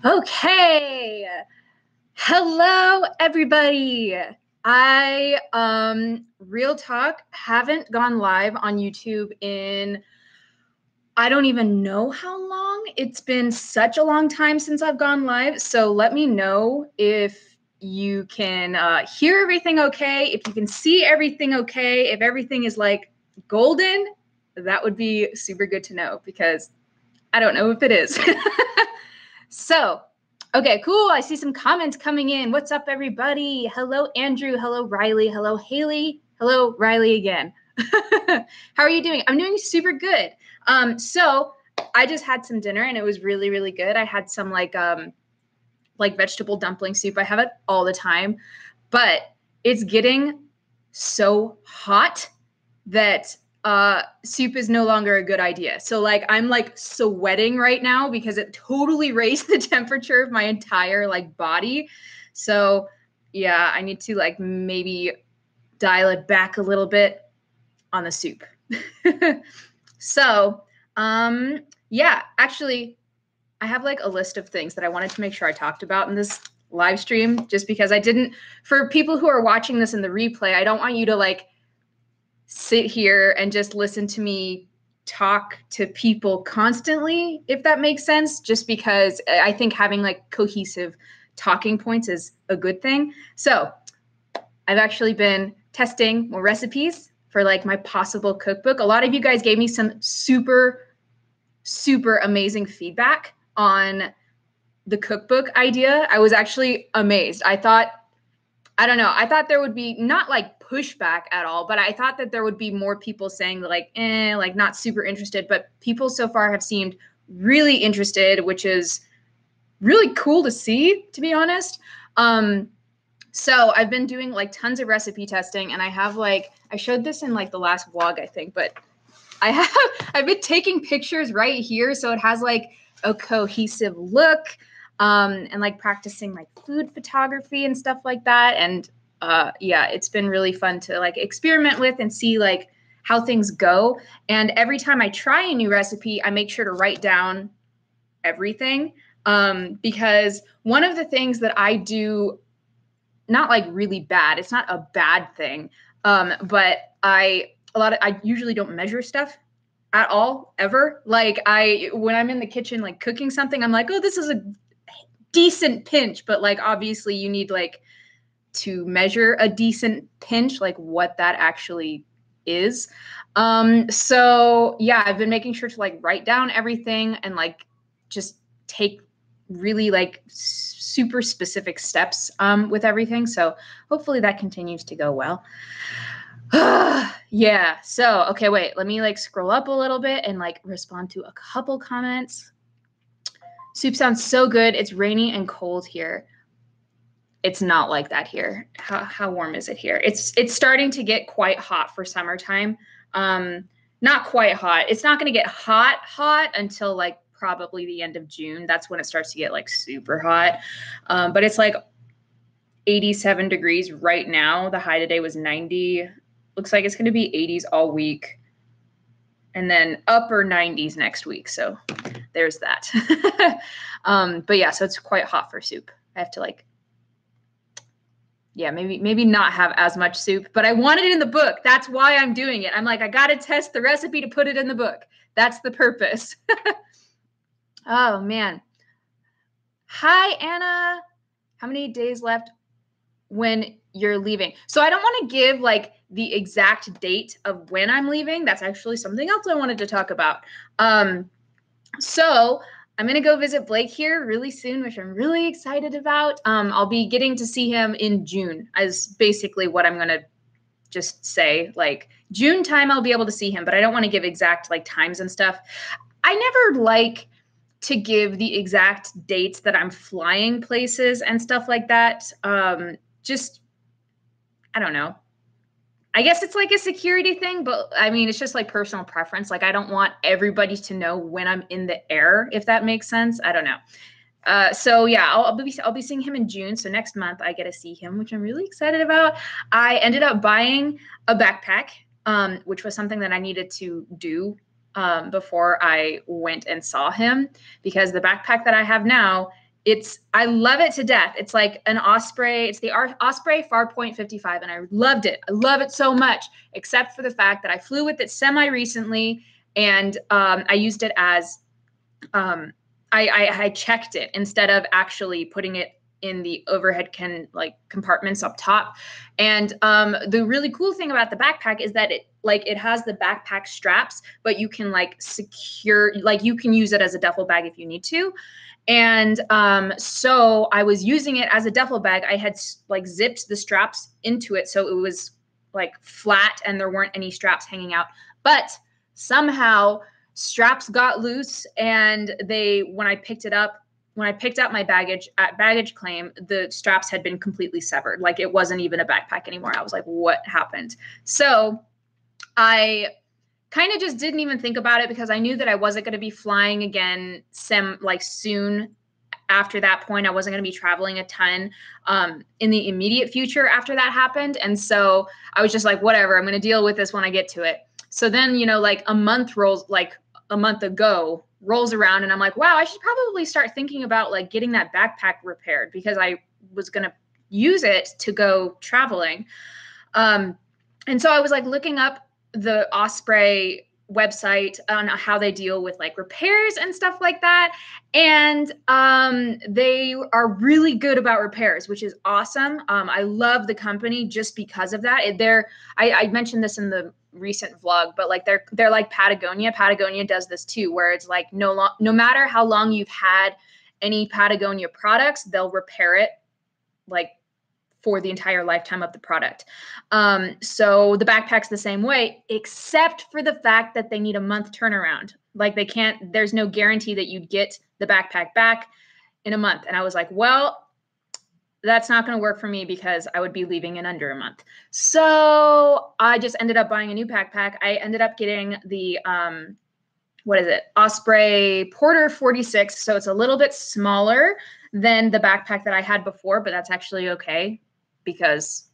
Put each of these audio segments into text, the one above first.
Okay. Hello, everybody. I, real talk, haven't gone live on YouTube in, I don't even know how long. It's been such a long time since I've gone live. So let me know if you can hear everything okay, if you can see everything okay, if everything is like golden, that would be super good to know because I don't know if it is. So, okay, cool. I see some comments coming in. What's up, everybody? Hello, Andrew. Hello, Riley. Hello, Haley. Hello, Riley again. How are you doing? I'm doing super good. So I just had some dinner and it was really, really good. I had some like vegetable dumpling soup. I have it all the time, but it's getting so hot that soup is no longer a good idea. So like I'm like sweating right now because it totally raised the temperature of my entire like body. So yeah, I need to like maybe dial it back a little bit on the soup. So yeah, actually I have like a list of things that I wanted to make sure I talked about in this live stream, just because I didn't, for people who are watching this in the replay, I don't want you to like sit here and just listen to me talk to people constantly, if that makes sense, just because I think having like cohesive talking points is a good thing. So I've actually been testing more recipes for like my possible cookbook. A lot of you guys gave me some super amazing feedback on the cookbook idea. I was actually amazed. I thought there would be not like pushback at all, but I thought that there would be more people saying like, like not super interested, but people so far have seemed really interested, which is really cool to see, to be honest. So I've been doing like tons of recipe testing, and I have like, I showed this in like the last vlog, I think, but I've been taking pictures right here. So it has like a cohesive look, and like practicing like food photography and stuff like that. And yeah, it's been really fun to like experiment with and see like how things go. And every time I try a new recipe, I make sure to write down everything, because one of the things that I do, not like really bad, it's not a bad thing, but I usually don't measure stuff at all, ever. Like when I'm in the kitchen, like cooking something, I'm like, oh, this is a decent pinch, but like, obviously you need like to measure a decent pinch, like what that actually is. So yeah, I've been making sure to like write down everything and like just take really like super specific steps with everything. So hopefully that continues to go well. Yeah. So, okay, wait, let me like scroll up a little bit and like respond to a couple comments. Soup sounds so good. It's rainy and cold here. It's not like that here. How warm is it here? It's starting to get quite hot for summertime. Not quite hot. It's not going to get hot until like probably the end of June. That's when it starts to get like super hot. But it's like 87 degrees right now. The high today was 90. Looks like it's going to be 80s all week, and then upper 90s next week. So there's that. But yeah, so it's quite hot for soup. I have to like, yeah, maybe not have as much soup, but I wanted it in the book. That's why I'm doing it. I'm like, I got to test the recipe to put it in the book. That's the purpose. Oh man. Hi, Anna. How many days left when you're leaving? So I don't want to give like the exact date of when I'm leaving. That's actually something else I wanted to talk about. So I'm going to go visit Blake here really soon, which I'm really excited about. I'll be getting to see him in June, is basically what I'm going to just say. Like June time, I'll be able to see him, but I don't want to give exact like times and stuff. I never like to give the exact dates that I'm flying places and stuff like that. Just, I don't know. I guess it's like a security thing, but I mean, it's just like personal preference. Like I don't want everybody to know when I'm in the air, if that makes sense. I don't know. So yeah, I'll be seeing him in June. So next month I get to see him, which I'm really excited about. I ended up buying a backpack, which was something that I needed to do before I went and saw him, because the backpack that I have now I love it to death. It's like an Osprey. It's the Osprey Farpoint 55, and I loved it. I love it so much, except for the fact that I flew with it semi recently, and I used it as I checked it instead of actually putting it in the overhead compartments up top. And the really cool thing about the backpack is that it has the backpack straps, but you can like secure, like you can use it as a duffel bag if you need to. And so I was using it as a duffel bag. I had like zipped the straps into it, so it was like flat and there weren't any straps hanging out. But somehow straps got loose, and when I picked up my baggage at baggage claim, the straps had been completely severed. Like it wasn't even a backpack anymore. I was like, what happened? So I kind of just didn't even think about it because I knew that I wasn't going to be flying again soon. After that point, I wasn't going to be traveling a ton in the immediate future after that happened. And so I was just like, whatever, I'm going to deal with this when I get to it. So then, like a month ago rolls around, and I'm like, wow, I should probably start thinking about like getting that backpack repaired because I was going to use it to go traveling. And so I was like looking up the Osprey website on how they deal with like repairs and stuff like that. And they are really good about repairs, which is awesome. I love the company just because of that. I mentioned this in the recent vlog, but like they're like Patagonia. Patagonia does this too, where it's like no matter how long you've had any Patagonia products, they'll repair it like for the entire lifetime of the product. So the backpack's the same way, except for the fact that they need a month turnaround. Like there's no guarantee that you'd get the backpack back in a month. And I was like, well, that's not going to work for me because I would be leaving in under a month. So I just ended up buying a new backpack. I ended up getting the, Osprey Porter 46. So it's a little bit smaller than the backpack that I had before, but that's actually okay because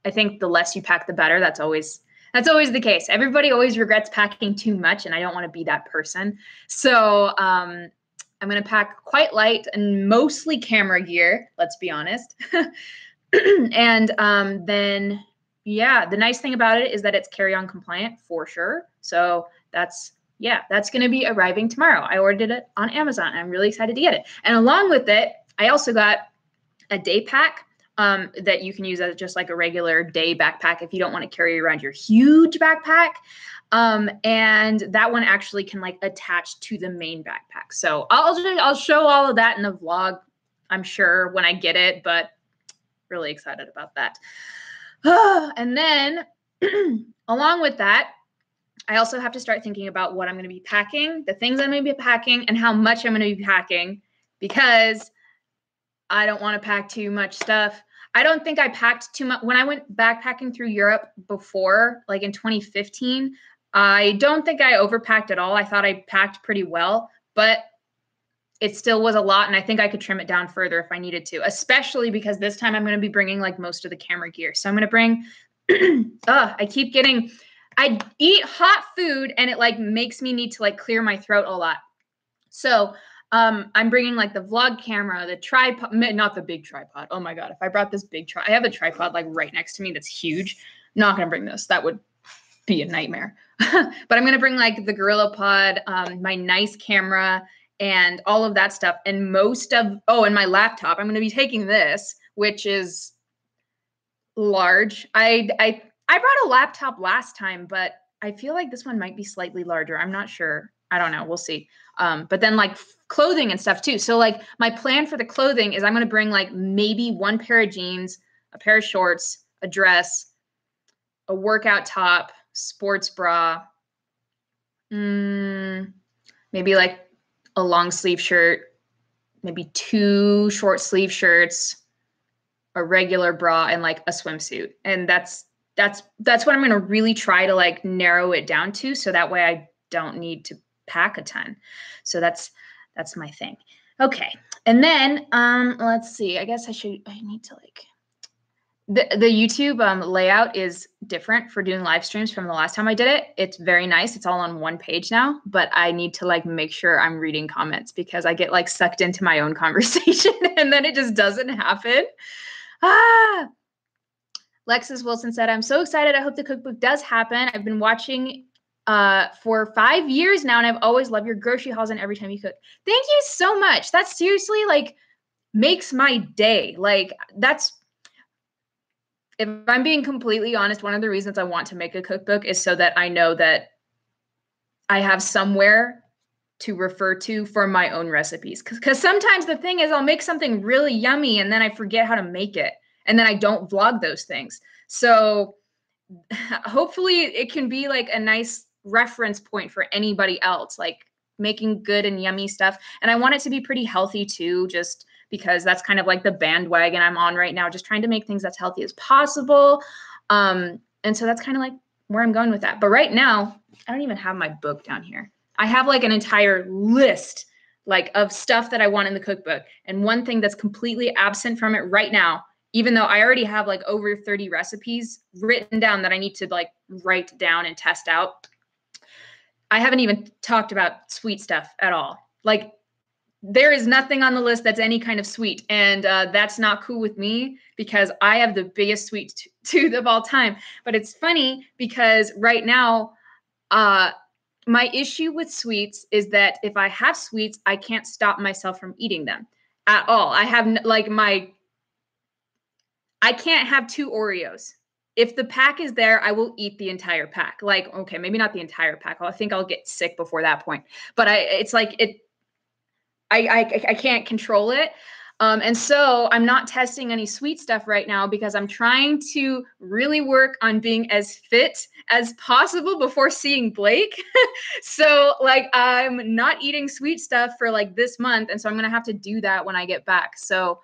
I think the less you pack, the better. That's always the case. Everybody always regrets packing too much, and I don't want to be that person. So I'm going to pack quite light and mostly camera gear, let's be honest. And then, yeah, the nice thing about it is that it's carry-on compliant for sure. So that's going to be arriving tomorrow. I ordered it on Amazon. I'm really excited to get it. And along with it, I also got a day pack that you can use as just like a regular day backpack if you don't want to carry around your huge backpack. And that one actually can like attach to the main backpack. So I'll show all of that in the vlog, I'm sure, when I get it, but really excited about that. And then along with that, I also have to start thinking about what I'm going to be packing, the things I'm going to be packing, and how much I'm going to be packing, because I don't want to pack too much stuff. I don't think I packed too much. When I went backpacking through Europe before, like in 2015, I don't think I overpacked at all. I thought I packed pretty well, but it still was a lot, and I think I could trim it down further if I needed to, especially because this time I'm going to be bringing like most of the camera gear. So I'm going to bring, I eat hot food, and it like makes me need to like clear my throat a lot. So I'm bringing like the vlog camera, the tripod, not the big tripod. Oh my God. If I brought this big I have a tripod like right next to me that's huge. I'm not going to bring this. That would be a nightmare. But I'm going to bring like the GorillaPod, my nice camera, and all of that stuff. And and my laptop. I'm going to be taking this, which is large. I brought a laptop last time, but I feel like this one might be slightly larger. I'm not sure. I don't know. We'll see. But then like clothing and stuff too. So like my plan for the clothing is I'm going to bring like maybe one pair of jeans, a pair of shorts, a dress, a workout top, sports bra, maybe like a long sleeve shirt, maybe 2 short sleeve shirts, a regular bra, and like a swimsuit. And that's what I'm going to really try to like narrow it down to. So that way I don't need to pack a ton. So that's my thing. Okay. And then, let's see, I guess I need to like, The YouTube layout is different for doing live streams from the last time I did it. It's very nice. It's all on one page now, but I need to like make sure I'm reading comments because I get like sucked into my own conversation and then it just doesn't happen. Ah. Lexus Wilson said, I'm so excited. I hope the cookbook does happen. I've been watching for 5 years now, and I've always loved your grocery hauls and every time you cook. Thank you so much. That's seriously like makes my day. Like that's, if I'm being completely honest, one of the reasons I want to make a cookbook is so that I know that I have somewhere to refer to for my own recipes. Because sometimes the thing is I'll make something really yummy and then I forget how to make it. And then I don't vlog those things. So hopefully it can be like a nice reference point for anybody else, like making good and yummy stuff. And I want it to be pretty healthy too, just because that's kind of like the bandwagon I'm on right now, just trying to make things as healthy as possible. And so that's kind of like where I'm going with that. But right now, I don't even have my book down here. I have like an entire list like of stuff that I want in the cookbook. And one thing that's completely absent from it right now, even though I already have like over 30 recipes written down that I need to like write down and test out, I haven't even talked about sweet stuff at all. Like there is nothing on the list that's any kind of sweet. And that's not cool with me because I have the biggest sweet tooth of all time. But it's funny because right now, my issue with sweets is that if I have sweets, I can't stop myself from eating them at all. I have like I can't have 2 Oreos. If the pack is there, I will eat the entire pack. Like, okay, maybe not the entire pack. I think I'll get sick before that point. But it's like I can't control it. And so I'm not testing any sweet stuff right now because I'm trying to really work on being as fit as possible before seeing Blake. So like I'm not eating sweet stuff for like this month. And so I'm going to have to do that when I get back. So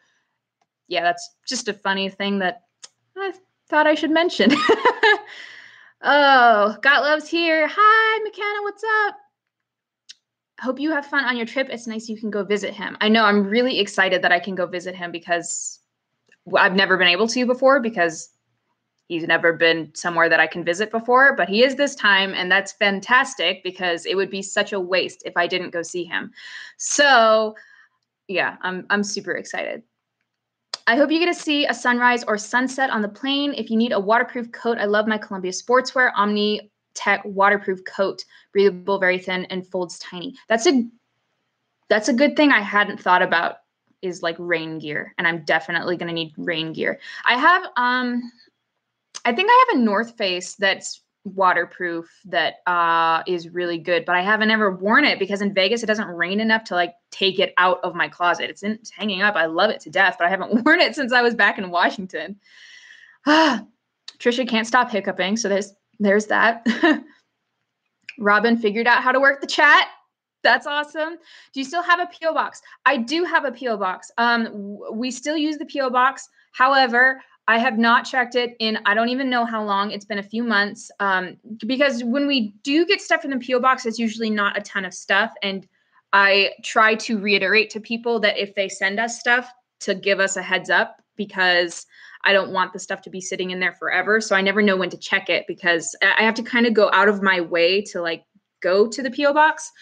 yeah, that's just a funny thing that I thought I should mention. Oh, Got Love's here. Hi, McKenna, what's up? Hope you have fun on your trip. It's nice you can go visit him. I know I'm really excited that I can go visit him because I've never been able to before because he's never been somewhere that I can visit before, but he is this time, and that's fantastic because it would be such a waste if I didn't go see him. So yeah, I'm super excited. I hope you get to see a sunrise or sunset on the plane. If you need a waterproof coat, I love my Columbia Sportswear Omni Tech waterproof coat, breathable, very thin, and folds tiny. That's a good thing I hadn't thought about is like rain gear, and I'm definitely going to need rain gear. I have I think I have a North Face that's waterproof that is really good, but I haven't ever worn it because in Vegas it doesn't rain enough to like take it out of my closet. It's hanging up. I love it to death, but I haven't worn it since I was back in Washington. Trisha can't stop hiccuping, so there's that. Robin figured out how to work the chat. That's awesome. Do you still have a P.O. box? I do have a P.O. box. We still use the P.O. box. However, I have not checked it in, I don't even know how long. It's been a few months because when we do get stuff in the P.O. box, it's usually not a ton of stuff. And I try to reiterate to people that if they send us stuff to give us a heads up because I don't want the stuff to be sitting in there forever. So I never know when to check it because I have to kind of go out of my way to like go to the P.O. box.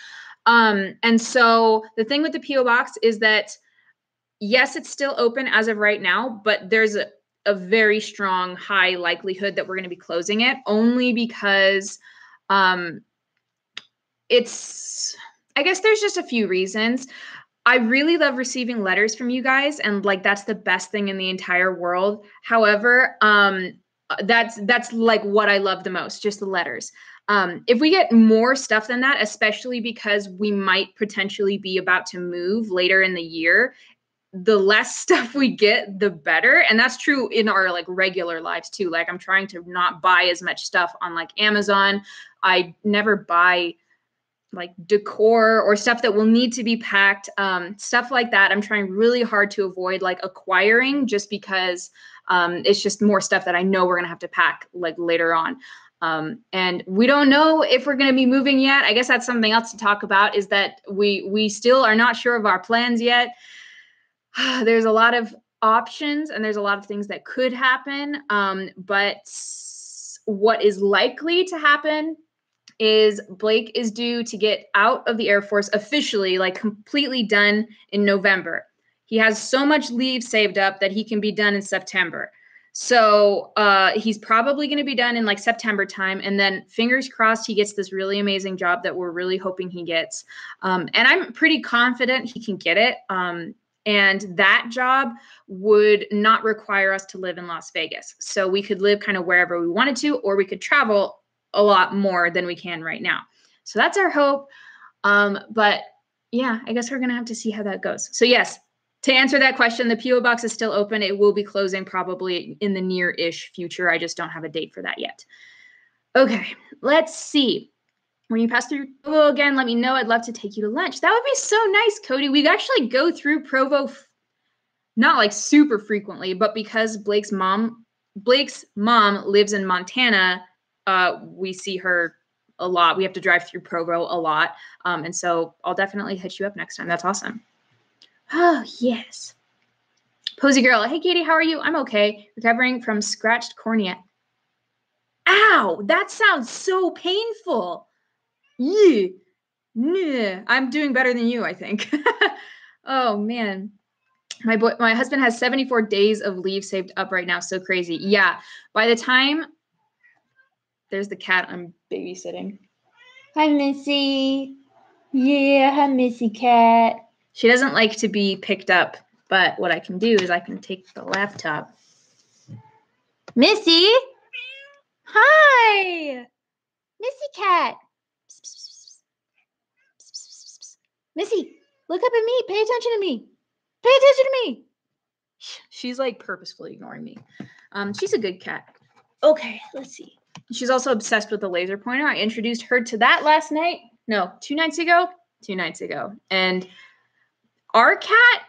And so the thing with the P.O. box is that, yes, it's still open as of right now, but there's a very strong, high likelihood that we're going to be closing it only because I guess there's just a few reasons. I really love receiving letters from you guys, and like that's the best thing in the entire world. However, that's like what I love the most, just the letters. If we get more stuff than that, especially because we might potentially be about to move later in the year, the less stuff we get, the better. And that's true in our like regular lives too. Like I'm trying to not buy as much stuff on like Amazon. I never buy like decor or stuff that will need to be packed, stuff like that. I'm trying really hard to avoid like acquiring just because it's just more stuff that I know we're going to have to pack like later on. And we don't know if we're going to be moving yet. I guess that's something else to talk about is that we still are not sure of our plans yet. There's a lot of options and there's a lot of things that could happen. But what is likely to happen is Blake is due to get out of the Air Force officially, like completely done in November. He has so much leave saved up that he can be done in September. So he's probably going to be done in like September time. And then fingers crossed he gets this really amazing job that we're really hoping he gets. And I'm pretty confident he can get it. And that job would not require us to live in Las Vegas. So we could live kind of wherever we wanted to, or we could travel a lot more than we can right now. So that's our hope. But yeah, I guess we're going to have to see how that goes. So yes, to answer that question, the PO box is still open. It will be closing probably in the near-ish future. I just don't have a date for that yet. Okay, let's see. When you pass through Provo again, let me know. I'd love to take you to lunch. That would be so nice, Cody. We actually go through Provo, not like super frequently, but because Blake's mom lives in Montana, we see her a lot. We have to drive through Provo a lot. And so I'll definitely hit you up next time. That's awesome. Oh, yes. Posy girl. Hey, Katie, how are you? I'm okay. Recovering from scratched cornea. Ow, that sounds so painful. Yeah. Nah. I'm doing better than you, I think. Oh, man. My husband has 74 days of leave saved up right now. So crazy. Yeah. By the time there's the cat I'm babysitting. Hi, Missy. Yeah, hi, Missy cat. She doesn't like to be picked up, but what I can do is I can take the laptop. Missy? Hi! Missy cat. Missy, look up at me. Pay attention to me. Pay attention to me. She's like purposefully ignoring me. She's a good cat. Okay, let's see. She's also obsessed with the laser pointer. I introduced her to that last night. No, 2 nights ago. 2 nights ago. And our cat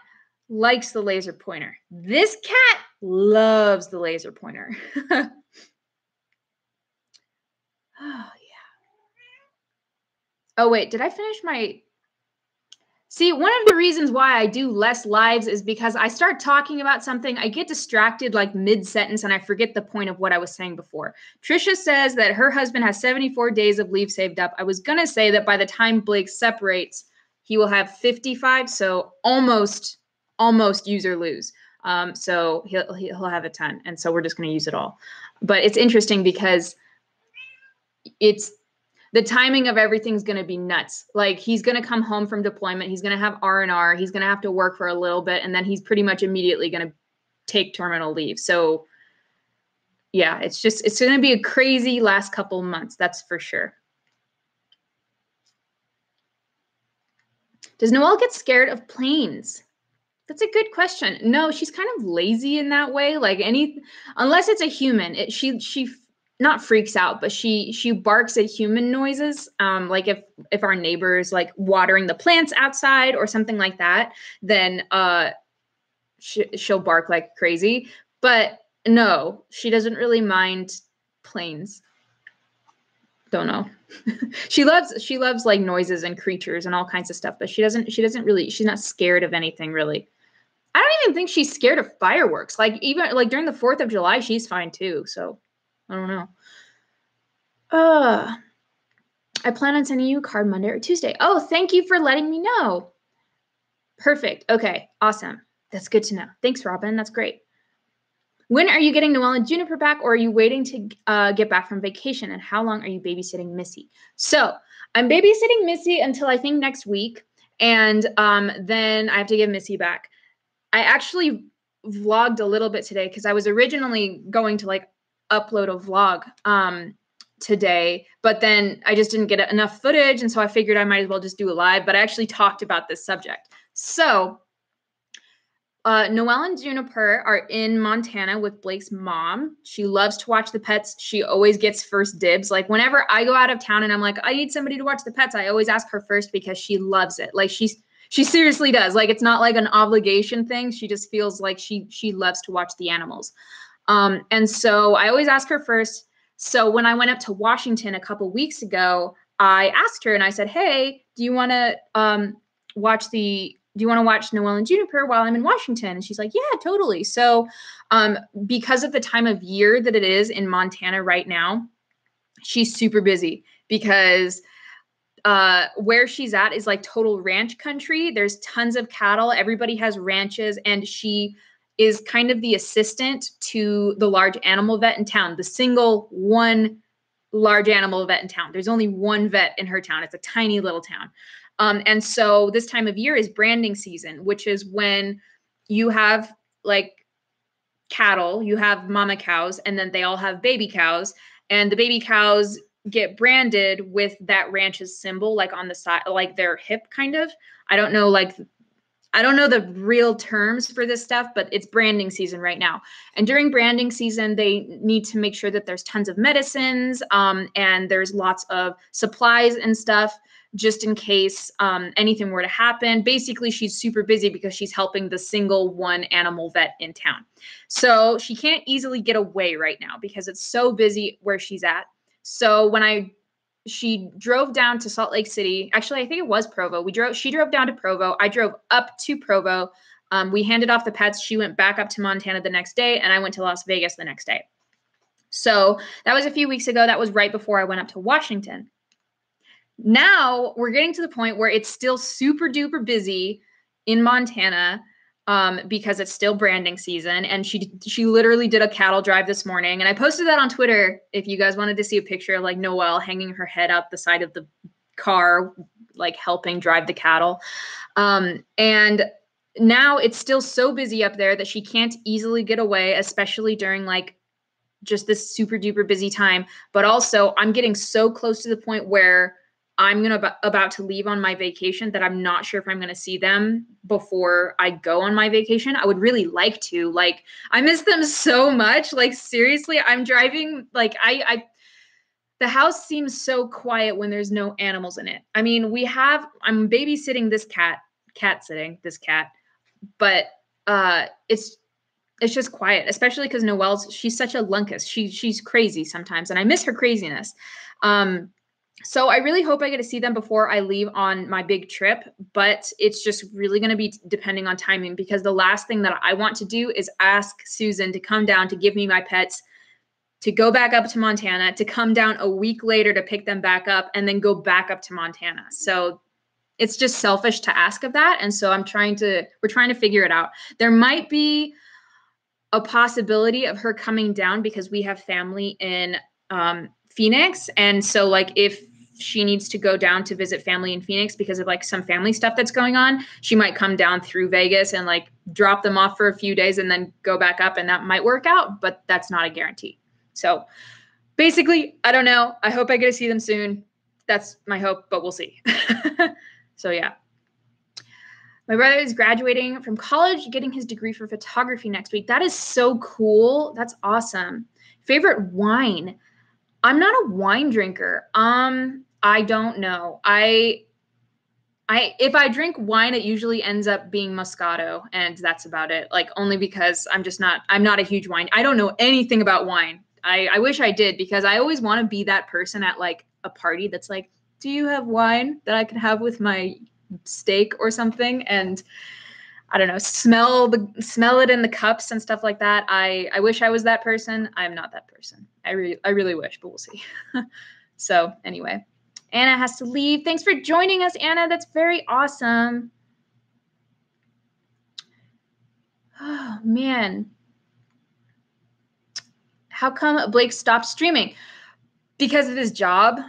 likes the laser pointer. This cat loves the laser pointer. Oh, yeah. Oh, wait. Did I finish my... See, one of the reasons why I do less lives is because I start talking about something, I get distracted like mid-sentence and I forget the point of what I was saying before. Trisha says that her husband has 74 days of leave saved up. I was going to say that by the time Blake separates, he will have 55, so almost use or lose. So he'll have a ton, and so we're just going to use it all. But it's interesting because the timing of everything's going to be nuts. Like he's going to come home from deployment. He's going to have R&R. He's going to have to work for a little bit. And then he's pretty much immediately going to take terminal leave. So yeah, it's going to be a crazy last couple months. That's for sure. Does Noelle get scared of planes? That's a good question. No, she's kind of lazy in that way. Like unless it's a human, she not freaks out, but she barks at human noises. Like if our neighbor is like watering the plants outside or something like that, then she'll bark like crazy. But no, she doesn't really mind planes. Don't know. She loves like noises and creatures and all kinds of stuff, but she's not scared of anything really. I don't even think she's scared of fireworks. Like even like during the 4th of July, she's fine too. So I don't know. I plan on sending you a card Monday or Tuesday. Oh, thank you for letting me know. Perfect. Okay, awesome. That's good to know. Thanks, Robin. That's great. When are you getting Noelle and Juniper back, or are you waiting to get back from vacation? And how long are you babysitting Missy? So I'm babysitting Missy until I think next week, and then I have to give Missy back. I actually vlogged a little bit today because I was originally going to like upload a vlog today, but then I just didn't get enough footage, and so I figured I might as well just do a live. But I actually talked about this subject. So Noelle and Juniper are in Montana with Blake's mom. She loves to watch the pets. She always gets first dibs. Like whenever I go out of town and I'm like, I need somebody to watch the pets, I always ask her first because she loves it. Like she seriously does. Like it's not like an obligation thing. She just feels like she loves to watch the animals. And so I always ask her first. So when I went up to Washington a couple weeks ago, I asked her and I said, hey, do you want to watch the do you want to watch Noelle and Juniper while I'm in Washington? And she's like, yeah, totally. So because of the time of year that it is in Montana right now, she's super busy because where she's at is like total ranch country. There's tons of cattle. Everybody has ranches, and she is kind of the assistant to the large animal vet in town, the single one large animal vet in town. There's only one vet in her town. It's a tiny little town. And so this time of year is branding season, which is when you have like cattle, you have mama cows, and then they all have baby cows, and the baby cows get branded with that ranch's symbol, like on the side, like their hip kind of. I don't know the real terms for this stuff, but it's branding season right now. And during branding season, they need to make sure that there's tons of medicines and there's lots of supplies and stuff just in case anything were to happen. Basically, she's super busy because she's helping the single one animal vet in town. So she can't easily get away right now because it's so busy where she's at. So she drove down to Salt Lake City. Actually, I think it was Provo. She drove down to Provo. I drove up to Provo. We handed off the pets. She went back up to Montana the next day, and I went to Las Vegas the next day. So that was a few weeks ago. That was right before I went up to Washington. Now we're getting to the point where it's still super duper busy in Montana because it's still branding season. And she literally did a cattle drive this morning. And I posted that on Twitter if you guys wanted to see a picture of like Noelle hanging her head out the side of the car, like helping drive the cattle. And now it's still so busy up there that she can't easily get away, especially during like just this super duper busy time. But also I'm getting so close to the point where I'm about to leave on my vacation that I'm not sure if I'm going to see them before I go on my vacation. I would really like to. Like, I miss them so much. Like, seriously, I'm driving. Like, the house seems so quiet when there's no animals in it. I mean, I'm babysitting this cat, but it's just quiet, especially because she's such a lunkus. She's crazy sometimes, and I miss her craziness. So I really hope I get to see them before I leave on my big trip, but it's just really going to be depending on timing, because the last thing that I want to do is ask Susan to come down to give me my pets, to go back up to Montana, to come down a week later to pick them back up, and then go back up to Montana. So it's just selfish to ask of that. And so we're trying to figure it out. There might be a possibility of her coming down because we have family in Phoenix. And so like if she needs to go down to visit family in Phoenix because of like some family stuff that's going on, she might come down through Vegas and like drop them off for a few days and then go back up, and that might work out, but that's not a guarantee. So basically, I don't know. I hope I get to see them soon. That's my hope, but we'll see. So yeah. My brother is graduating from college, getting his degree for photography next week. That is so cool. That's awesome. Favorite wine? I'm not a wine drinker. I don't know. If I drink wine, it usually ends up being Moscato, and that's about it. Like, only because I'm not a huge wine. I don't know anything about wine. I wish I did, because I always want to be that person at like a party that's like, do you have wine that I can have with my steak or something? And I don't know, smell it in the cups and stuff like that. I wish I was that person. I'm not that person. I really wish, but we'll see. So anyway, Anna has to leave. Thanks for joining us, Anna. That's very awesome. Oh man. How come Blake stopped streaming? Because of his job.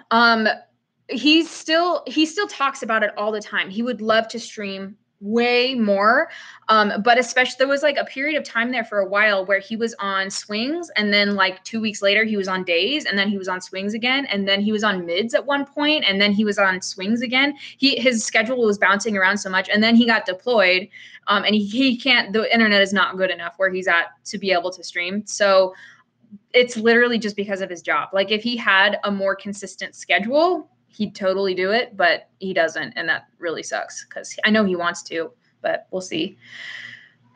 He still talks about it all the time. He would love to stream way more. But especially there was like a period of time there for a while where he was on swings, and then like 2 weeks later he was on days, and then he was on swings again, and then he was on mids at one point, and then he was on swings again. His schedule was bouncing around so much, and then he got deployed, and he can't, the internet is not good enough where he's at to be able to stream. So it's literally just because of his job. Like if he had a more consistent schedule, he'd totally do it, but he doesn't. And that really sucks, because I know he wants to, but we'll see.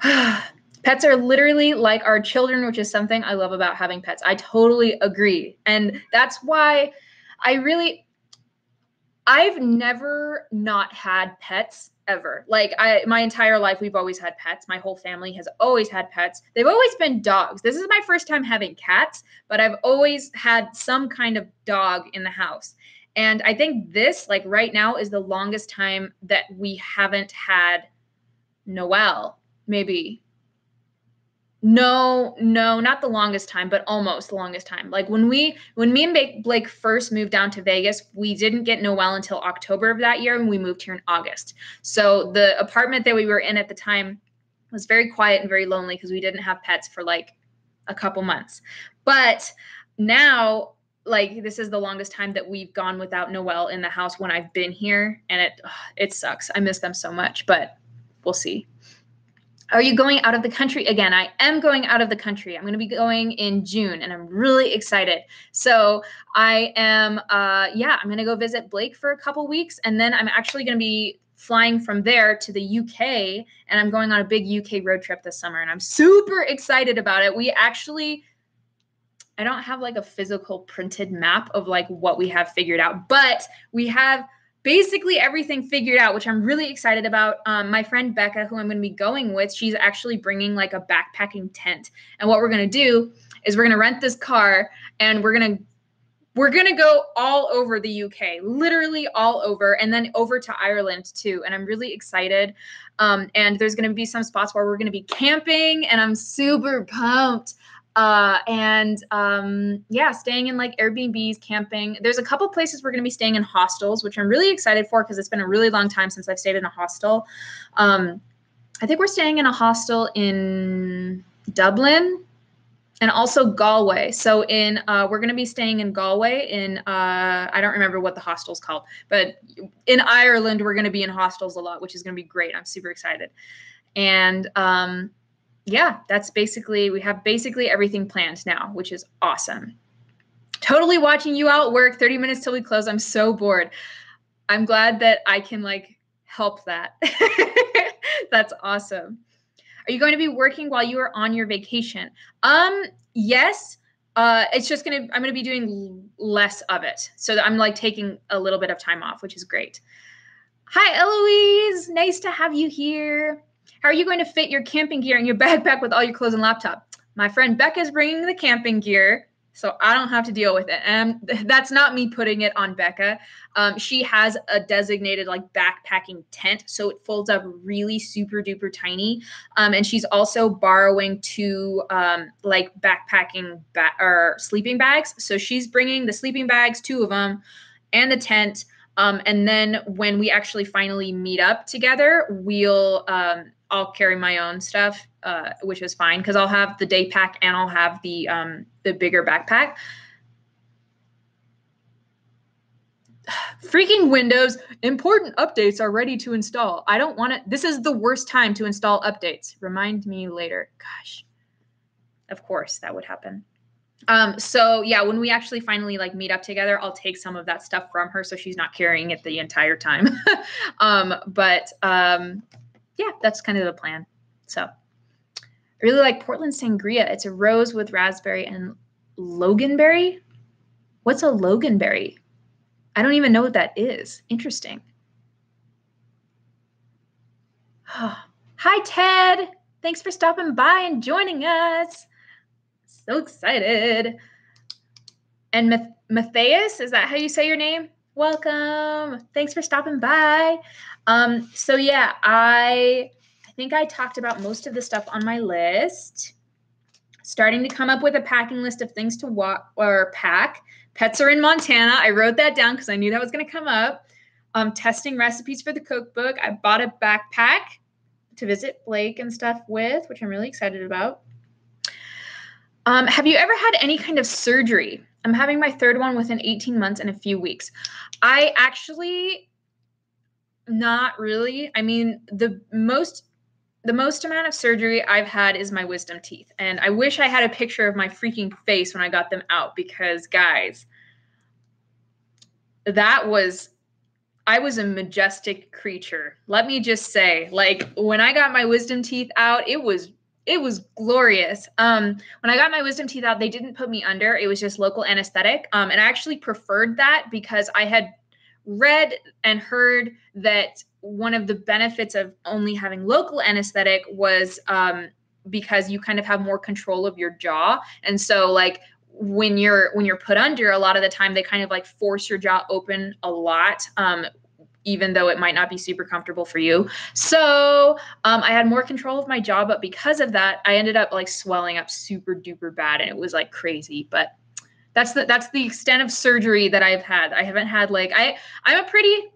Pets are literally like our children, which is something I love about having pets. I totally agree. And that's why I've never not had pets ever. Like my entire life, we've always had pets. My whole family has always had pets. They've always been dogs. This is my first time having cats, but I've always had some kind of dog in the house. And I think this, like right now, is the longest time that we haven't had Noelle, maybe. No, not the longest time, but almost the longest time. Like when me and Blake first moved down to Vegas, we didn't get Noelle until October of that year, and we moved here in August. So the apartment that we were in at the time was very quiet and very lonely because we didn't have pets for like a couple months. But now, like, this is the longest time that we've gone without Noelle in the house when I've been here, and it sucks. I miss them so much, but we'll see. Are you going out of the country again? I am going out of the country. I'm going to be going in June, and I'm really excited. So I am, I'm going to go visit Blake for a couple weeks, and then I'm actually going to be flying from there to the UK, and I'm going on a big UK road trip this summer, and I'm super excited about it. I don't have like a physical printed map of like what we have figured out, but we have basically everything figured out, which I'm really excited about. My friend Becca, who I'm going to be going with, she's actually bringing like a backpacking tent. And what we're going to do is we're going to rent this car, and we're going to go all over the UK, literally all over, and then over to Ireland too. And I'm really excited. And there's going to be some spots where we're going to be camping, and I'm super pumped. Staying in like Airbnbs, camping. There's a couple places we're going to be staying in hostels, which I'm really excited for because it's been a really long time since I've stayed in a hostel. I think we're staying in a hostel in Dublin and also Galway. So we're going to be staying in Galway in, I don't remember what the hostel's called, but in Ireland, we're going to be in hostels a lot, which is going to be great. I'm super excited. And, we have basically everything planned now, which is awesome. Totally watching you out work 30 minutes till we close. I'm so bored. I'm glad that I can like help that. That's awesome. Are you going to be working while you are on your vacation? Yes. I'm going to be doing less of it. So that I'm like taking a little bit of time off, which is great. Hi, Eloise. Nice to have you here. How are you going to fit your camping gear in your backpack with all your clothes and laptop? My friend Becca's bringing the camping gear, so I don't have to deal with it. And that's not me putting it on Becca. She has a designated like backpacking tent, so it folds up really super duper tiny. And she's also borrowing two like backpacking or sleeping bags. So she's bringing the sleeping bags, 2 of them, and the tent. And then when we actually finally meet up together, I'll carry my own stuff, which is fine because I'll have the day pack and I'll have the bigger backpack. Freaking Windows, important updates are ready to install. I don't want it. This is the worst time to install updates. Remind me later. Gosh, of course that would happen. When we actually finally like meet up together, I'll take some of that stuff from her so she's not carrying it the entire time. That's kind of the plan. So I really like Portland Sangria. It's a rose with raspberry and loganberry. What's a loganberry? I don't even know what that is. Interesting. Hi, Ted. Thanks for stopping by and joining us. So excited. And Matthias, is that how you say your name? Welcome. Thanks for stopping by. I think I talked about most of the stuff on my list. Starting to come up with a packing list of things to walk or pack. Pets are in Montana. I wrote that down because I knew that was going to come up. Testing recipes for the cookbook. I bought a backpack to visit Blake and stuff with, which I'm really excited about. Have you ever had any kind of surgery? I'm having my 3rd one within 18 months and a few weeks. I actually, not really. I mean, the most amount of surgery I've had is my wisdom teeth. And I wish I had a picture of my freaking face when I got them out because, guys, I was a majestic creature. Let me just say, like, when I got my wisdom teeth out, it was glorious. When I got my wisdom teeth out, they didn't put me under. It was just local anesthetic. And I actually preferred that because I had read and heard that one of the benefits of only having local anesthetic was because you kind of have more control of your jaw. And so like when you're put under, a lot of the time they kind of like force your jaw open a lot, even though it might not be super comfortable for you. So I had more control of my jaw, but because of that, I ended up like swelling up super duper bad, and it was like crazy. But that's the extent of surgery that I've had. I haven't had like I'm a pretty,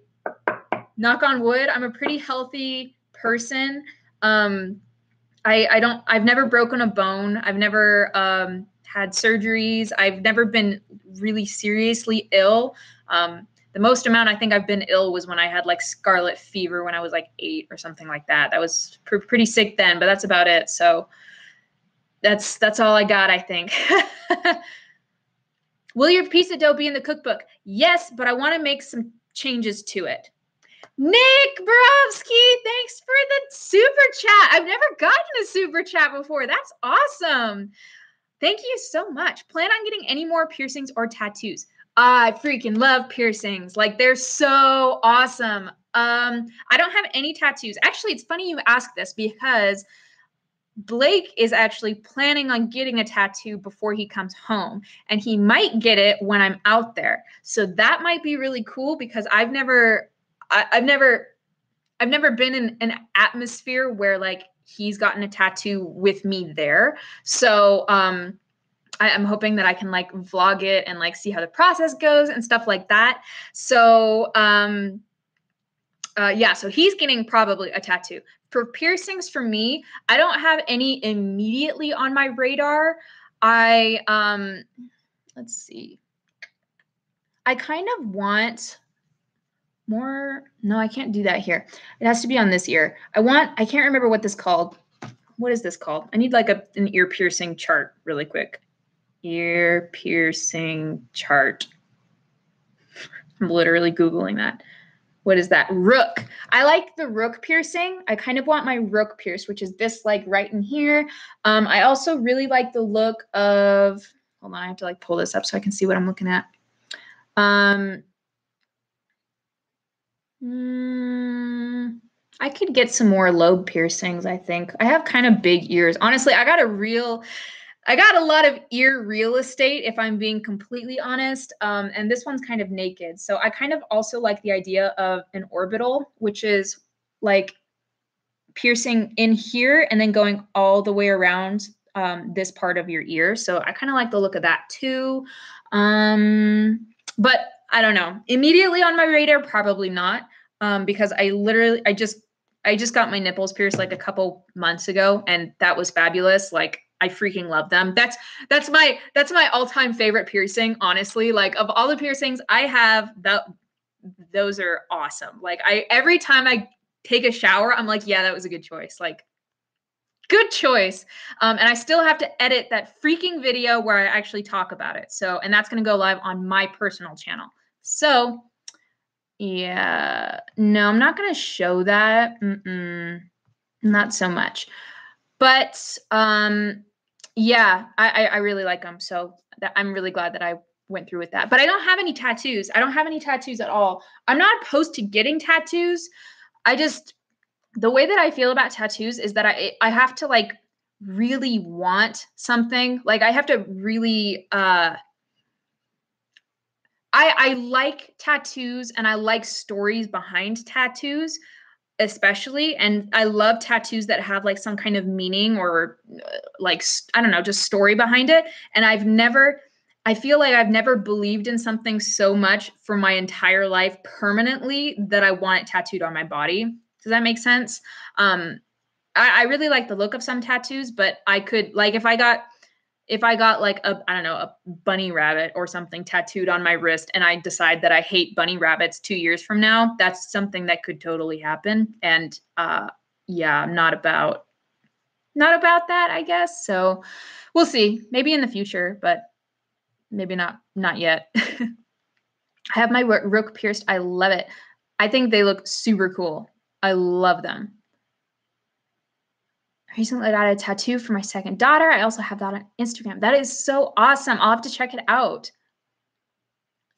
knock on wood, I'm a pretty healthy person. I've never broken a bone. I've never had surgeries. I've never been really seriously ill. The most amount I think I've been ill was when I had like scarlet fever when I was like 8 or something like that. That was pretty sick then, but that's about it. So that's all I got, I think. Will your piece of dough be in the cookbook? Yes, but I want to make some changes to it. Nick Borowski, thanks for the super chat. I've never gotten a super chat before. That's awesome. Thank you so much. Plan on getting any more piercings or tattoos? I freaking love piercings. Like, they're so awesome. I don't have any tattoos. Actually, it's funny you ask this because Blake is actually planning on getting a tattoo before he comes home, and he might get it when I'm out there. So that might be really cool because I've never been in an atmosphere where like he's gotten a tattoo with me there. So I'm hoping that I can like vlog it and like see how the process goes and stuff like that. So yeah, so he's getting probably a tattoo. For piercings for me, I don't have any immediately on my radar. Let's see. I kind of want more. No, I can't do that here. It has to be on this ear. I can't remember what this called. What is this called? I need like an ear piercing chart really quick. Ear piercing chart. I'm literally Googling that. What is that? Rook. I like the rook piercing. I kind of want my rook pierced, which is this like right in here. I also really like the look of, hold on, I have to like pull this up so I can see what I'm looking at. I could get some more lobe piercings, I think. I have kind of big ears. Honestly, I got a lot of ear real estate, if I'm being completely honest. And this one's kind of naked. So I kind of also like the idea of an orbital, which is like piercing in here and then going all the way around this part of your ear. So I kind of like the look of that too. But I don't know. Immediately on my radar, probably not. Because I just got my nipples pierced like a couple months ago, and that was fabulous. Like, I freaking love them. That's my all-time favorite piercing, honestly. Like, of all the piercings I have, those are awesome. Like, every time I take a shower, I'm like, yeah, that was a good choice. Like, good choice. And I still have to edit that freaking video where I actually talk about it. So, and that's going to go live on my personal channel. So, yeah, no, I'm not going to show that. Not so much. But yeah, I really like them. So I'm really glad that I went through with that. But I don't have any tattoos. I don't have any tattoos at all. I'm not opposed to getting tattoos. The way that I feel about tattoos is that I have to like really want something. Like, I have to really I like tattoos, and I like stories behind tattoos, especially. And I love tattoos that have like some kind of meaning or like, I don't know, just story behind it. And I feel like I've never believed in something so much for my entire life permanently that I want it tattooed on my body. Does that make sense? I really like the look of some tattoos, but I could, like, if I got like a bunny rabbit or something tattooed on my wrist, and I decide that I hate bunny rabbits 2 years from now, that's something that could totally happen. And yeah, I'm not about that, I guess. So we'll see. Maybe in the future, but maybe not yet. I have my rook pierced. I love it. I think they look super cool. I love them. I recently got a tattoo for my second daughter. I also have that on Instagram. That is so awesome. I'll have to check it out.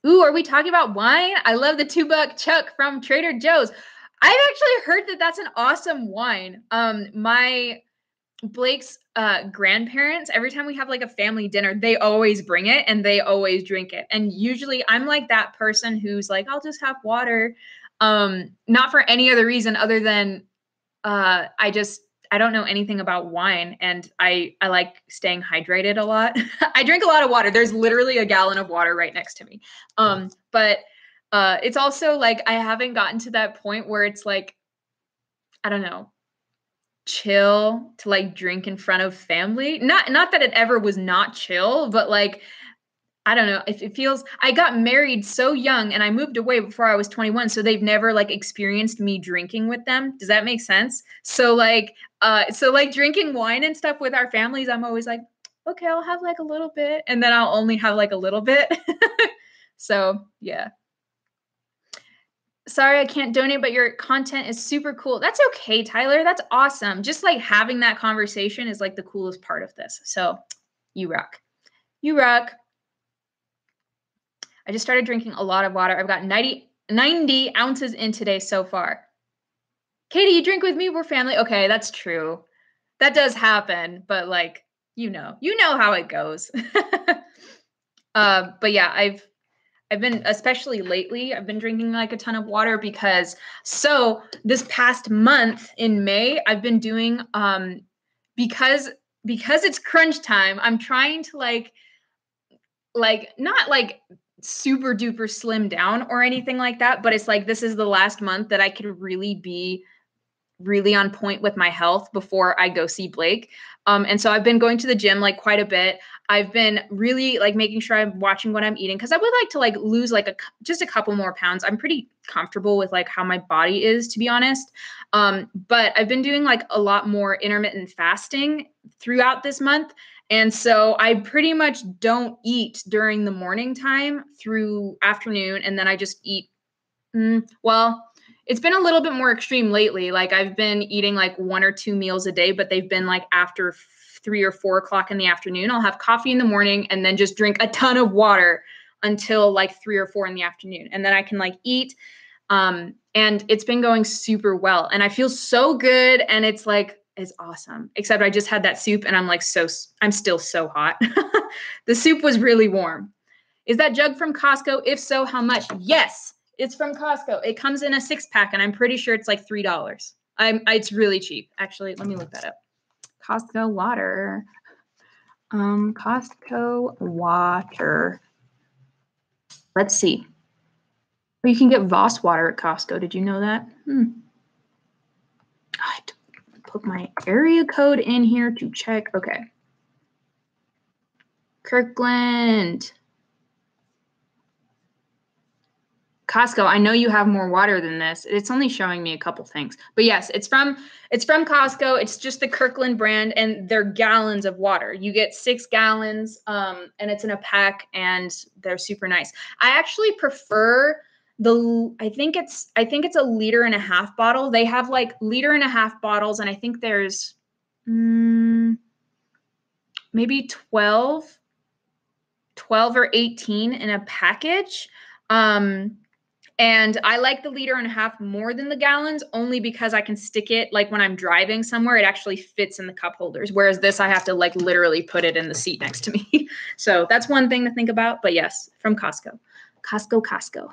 Ooh, are we talking about wine? I love the $2 Chuck from Trader Joe's. I've actually heard that that's an awesome wine. My Blake's grandparents, every time we have like a family dinner, they always bring it and they always drink it. And usually I'm like that person who's like, I'll just have water. Not for any other reason other than I don't know anything about wine and I like staying hydrated a lot. I drink a lot of water. There's literally a gallon of water right next to me. But it's also like I haven't gotten to that point where it's like, I don't know, chill to like drink in front of family. Not that it ever was not chill, but like I don't know. It feels I got married so young and I moved away before I was 21. So they've never like experienced me drinking with them. Does that make sense? So like drinking wine and stuff with our families, I'm always like, okay, I'll have like a little bit. And then I'll only have like a little bit. So yeah. Sorry, I can't donate, but your content is super cool. That's okay, Tyler. That's awesome. Just like having that conversation is like the coolest part of this. So you rock. You rock. I just started drinking a lot of water. I've got 90 ounces in today so far. Katie, you drink with me. We're family. Okay, that's true. That does happen, but like, you know how it goes. But yeah, I've been, especially lately, I've been drinking like a ton of water because this past month in May, I've been doing, because it's crunch time, I'm trying to like not like super duper slim down or anything like that, but it's like this is the last month that I could really be really on point with my health before I go see Blake. And so I've been going to the gym like quite a bit. I've been really like making sure I'm watching what I'm eating because I would like to like lose like just a couple more pounds. I'm pretty comfortable with like how my body is, to be honest. But I've been doing like a lot more intermittent fasting throughout this month. And so I pretty much don't eat during the morning time through afternoon. And then I just eat, well, it's been a little bit more extreme lately. Like I've been eating like 1 or 2 meals a day, but they've been like after 3 or 4 o'clock in the afternoon. I'll have coffee in the morning and then just drink a ton of water until like 3 or 4 in the afternoon. And then I can like eat. And it's been going super well. And I feel so good. And it's like, it's awesome. Except I just had that soup and I'm like, I'm still so hot. The soup was really warm. Is that jug from Costco? If so, how much? Yes. It's from Costco. It comes in a 6-pack, and I'm pretty sure it's like $3. It's really cheap. Actually, let me look that up. Costco water. Costco water. Let's see. Or you can get Voss water at Costco. Did you know that? I had to put my area code in here to check. Okay. Kirkland. Costco, I know you have more water than this. It's only showing me a couple things. But yes, it's from Costco. It's just the Kirkland brand, and they're gallons of water. You get 6 gallons, and it's in a pack, and they're super nice. I actually prefer I think it's a 1.5 liter bottle. They have like 1.5 liter bottles, and I think there's maybe 12 or 18 in a package. And I like the 1.5 liters more than the gallons, only because I can stick it like when I'm driving somewhere, it actually fits in the cup holders. Whereas this, I have to like literally put it in the seat next to me. So that's one thing to think about. But yes, from Costco. Costco.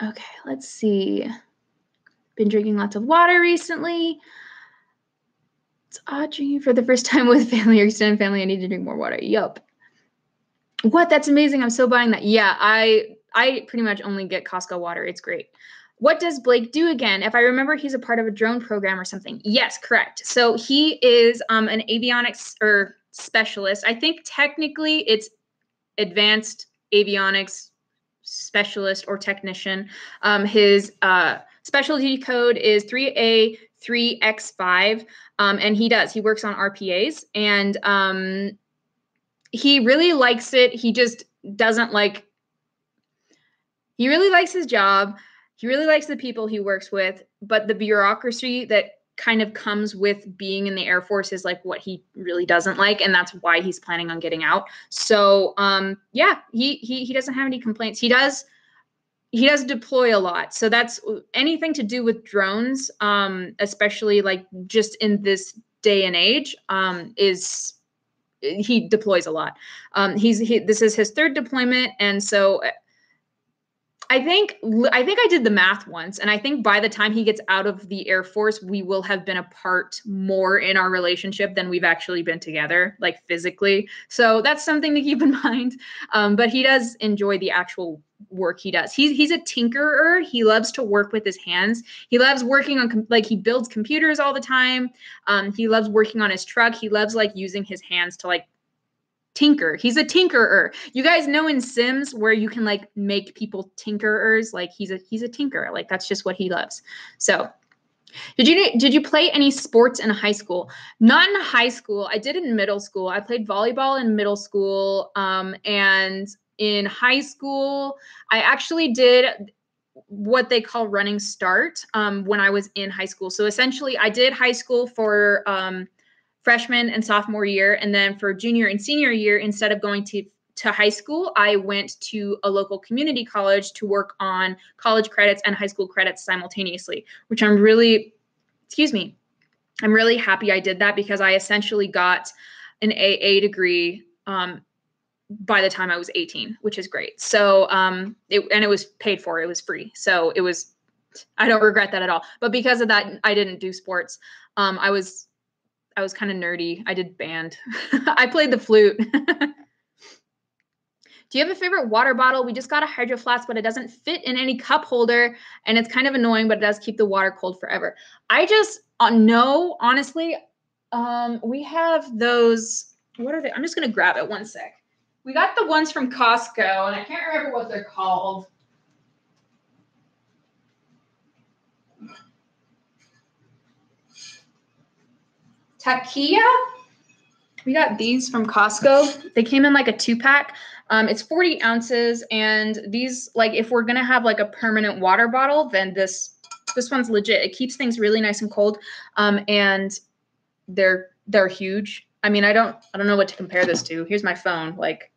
Okay, let's see. Been drinking lots of water recently. It's Audrey. For the first time with family or extended family, I need to drink more water. Yup. What? That's amazing. I'm so buying that. Yeah, I pretty much only get Costco water. It's great. What does Blake do again? If I remember, he's a part of a drone program or something. Yes, correct. So he is an avionics or specialist. I think technically it's advanced avionics specialist or technician. His specialty code is 3A3X5. And he works on RPAs, and he really likes it. He just doesn't like, he really likes his job. He really likes the people he works with, but the bureaucracy that kind of comes with being in the Air Force is like what he really doesn't like, and that's why he's planning on getting out. So yeah, he doesn't have any complaints. He does deploy a lot. So that's anything to do with drones, especially like just in this day and age, is he deploys a lot. This is his 3rd deployment, and so I think I did the math once, and I think by the time he gets out of the Air Force, we will have been apart more in our relationship than we've actually been together, like physically. So that's something to keep in mind. But he does enjoy the actual work he does. He's a tinkerer. He loves to work with his hands. He loves working on like he builds computers all the time. He loves working on his truck. He loves like using his hands to like tinker. He's a tinkerer. You guys know in Sims where you can like make people tinkerers, like he's a tinkerer. Like that's just what he loves. So did you play any sports in high school? Not in high school. I did in middle school. I played volleyball in middle school. And in high school, I actually did what they call running start when I was in high school. So essentially I did high school for freshman and sophomore year. And then for junior and senior year, instead of going to high school, I went to a local community college to work on college credits and high school credits simultaneously, which I'm really happy I did that because I essentially got an AA degree by the time I was 18, which is great. So it was paid for. It was free. So I don't regret that at all. But because of that, I didn't do sports. I was kind of nerdy. I did band. I played the flute. Do you have a favorite water bottle? We just got a Hydro Flask, but it doesn't fit in any cup holder, and it's kind of annoying, but it does keep the water cold forever. I just no, honestly. We have those. What are they? I'm just gonna grab it. One sec. We got the ones from Costco, and I can't remember what they're called. Takia? We got these from Costco. They came in like a 2-pack. It's 40 ounces, and these, like, if we're gonna have like a permanent water bottle, then this one's legit. It keeps things really nice and cold, and they're huge. I mean, I don't know what to compare this to. Here's my phone, like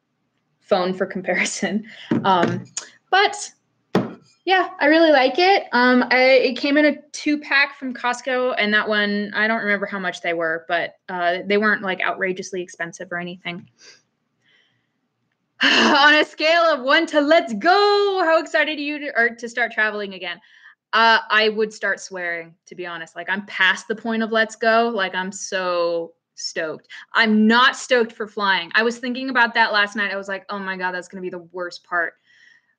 phone for comparison. But yeah, I really like it. It came in a 2-pack from Costco, and that one, I don't remember how much they were, but they weren't like outrageously expensive or anything. On a scale of 1 to let's go, how excited are you to start traveling again? I would start swearing, to be honest. Like, I'm past the point of let's go. Like, I'm so stoked. I'm not stoked for flying. I was thinking about that last night. I was like, oh my God, that's going to be the worst part.